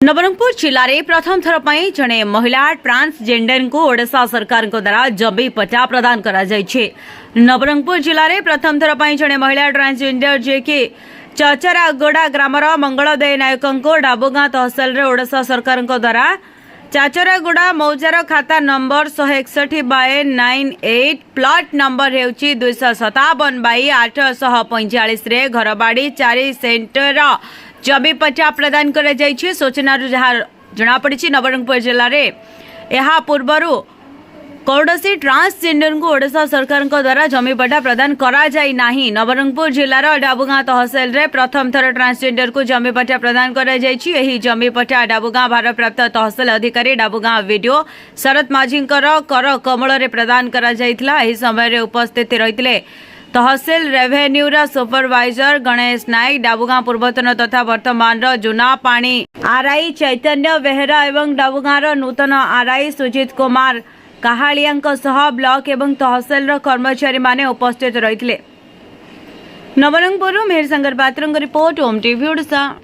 नवरंगपुर जिले में प्रथम थर पर जड़े महिला ट्रांसजेंडर को ओडिशा सरकार द्वारा जमी पट्टा प्रदान करा नवरंगपुर जिले में प्रथम थर पर जड़े महिला ट्रांसजेंडर जे कि चाचरागोड़ा ग्रामर मंगलदय नायक को डाबुगां तहसिल ओडिशा सरकार द्वारा चाचरागोड़ा मौजार खाता नंबर 161/98 प्लॉट नंबर हेउची 257/845 घरबाड़ी 4 सेंटर जमी पट्टा प्रदान कर सूचना जहाँ जनापड़ी नवरंगपुर जिले में यह पूर्व कौड़सी ट्रांसजेंडर को ओडिशा सरकार द्वारा जमी पट्टा प्रदान करा जाई नाही। नवरंगपुर जिलार डाबुगां तहसिल रे प्रथम थर ट्रांसजेंडर को जमी पट्टा प्रदान करा जायछि। एही जमी पट्टा डाबुगां भारप्राप्त तहसिल अधिकारी डाबुगां वीडियो शरद माझी कर कमल रे प्रदान करा जायथिला। एही समय रे उपस्थित रहितले तहसिल रेवेन्यूर सुपरवाइजर गणेश नायक, डाबुगां पूर्वतन तथा वर्तमान जुना पानी आरआई चैतन्य बेहरा एवं डाबुगां नूतन आरआई सुजित कुमार काहालिया सह ब्लॉक एवं तहसिल कर्मचारी माने उपस्थित रहितले। नवरंगपुर मेहर संगर पात्र रिपोर्ट ओम टीवी ओडिशा।